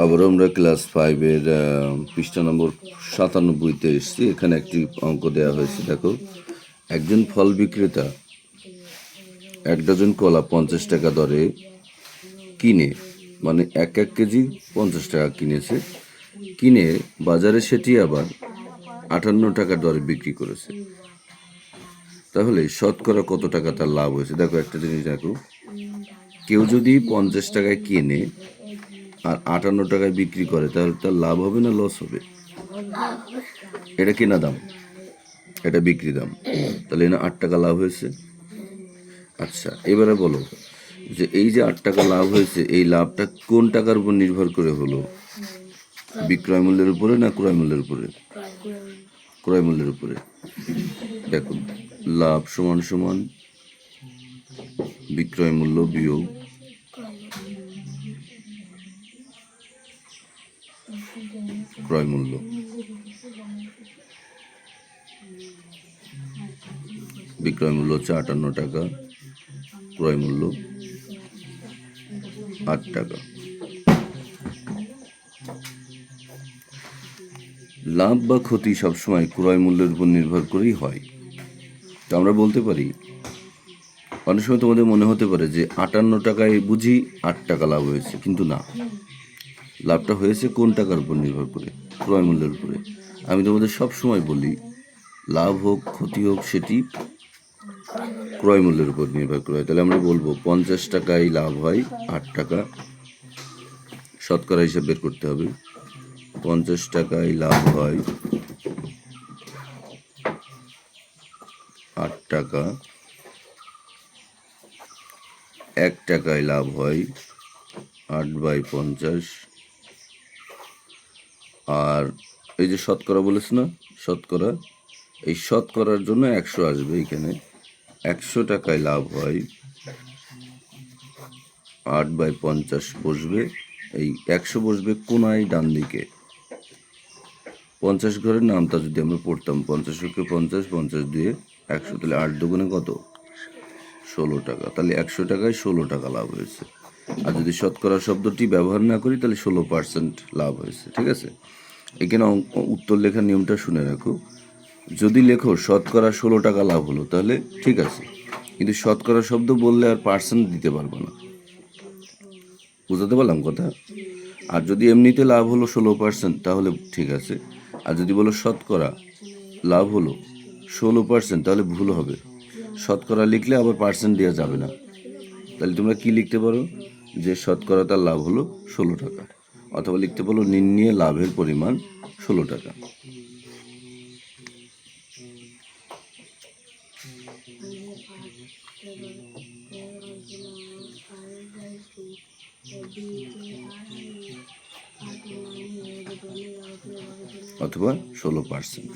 আবার আমরা ক্লাস 5-এর পৃষ্ঠা নম্বর 97-তে এসেছি। এখানে একটি অঙ্ক দেওয়া হয়েছে। দেখো, একজন ফল বিক্রেতা 1 ডজন কলা 50 টাকা দরে কিনে, মানে 1 কেজি 50 টাকা কিনেছে, কিনে বাজারে সেটি আবার 58 টাকা দরে বিক্রি করেছে। তাহলে শতকরা কত টাকা তার লাভ হয়েছে? দেখো, একটা জিনিস দেখো, কেউ যদি 50 টাকায় কিনে আর 58 টাকায় বিক্রি করে, তাহলে তার লাভ হবে না লস হবে? এটা কেনা দাম, এটা বিক্রি দাম, তাহলে না 8 টাকা লাভ হয়েছে। আচ্ছা, এবারে বলো যে এই যে 8 টাকা লাভ হয়েছে, এই লাভটা কোন টাকার উপর নির্ভর করে হলো? বিক্রয় মূল্যের উপরে না ক্রয় মূল্যের উপরে? ক্রয় মূল্যের উপরে। দেখো, লাভ সমান সমান বিক্রয় মূল্য বিয়োগ ক্রয় মূল্য। বিক্রয় মূল্য হচ্ছে 58 টাকা, ক্রয় মূল্য 8 টাকা। লাভ বা ক্ষতি সবসময় ক্রয় মূল্যের উপর নির্ভর করেই হয়। তো আমরা বলতে পারি, অনেক সময় তোমাদের মনে হতে পারে যে 58 টাকায় বুঝি 8 টাকা লাভ হয়েছে, কিন্তু না, লাভটা হয়েছে কোন টাকার উপর নির্ভর করে? ক্রয় মূল্যের উপরে। আমি তোমাদের সব সময় বলি, লাভ হোক ক্ষতি হোক, সেটি ক্রয় মূল্যের উপর নির্ভর করে। তাহলে আমরা বলবো 50 টাকায় লাভ হয় 8 টাকা, শতকরা হিসাব বের করতে হবে। 50 টাকায় লাভ হয় 8 টাকা, 1 টাকায় লাভ হয় 8/50, আর এই যে শতকরা বলেছে না, শতকরা, এই শতকরার জন্য 100 আসবে এখানে। 100 টাকায় লাভ হয় 8/50 বসবে, এই 100 বসবে কোনায় ডান দিকে। 50 ঘরের নামটা যদি আমরা পড়তাম, 50-কে 50, 50 দিয়ে 100, তাহলে 8 দুগুণে কত? 16 টাকা। তাহলে 100 টাকায় 16 টাকা লাভ হয়েছে। আর যদি শতকরা শব্দটি ব্যবহার না করি, তাহলে 16% লাভ হয়েছে। ঠিক আছে? এখানে উত্তর লেখার নিয়মটা শুনে রাখো। যদি লেখো শতকরা 16 টাকা লাভ হলো, তাহলে ঠিক আছে, কিন্তু শতকরা শব্দ বললে আর পার্সেন্ট দিতে পারবো না। বুঝতে পারলাম কথা? আর যদি এমনিতে লাভ হলো 16%, তাহলে ঠিক আছে। আর যদি বলো শতকরা লাভ হলো 16%, তাহলে ভুল হবে। শতকরা লিখলে আবার পার্সেন্ট দেওয়া যাবে না। তাহলে তোমরা কি লিখতে পারো? যে শতকরা তার লাভ হলো 16 টাকা, অথবা লিখতে পারো নির্ণীয় লাভের পরিমাণ 16 টাকা। অথবা 16%।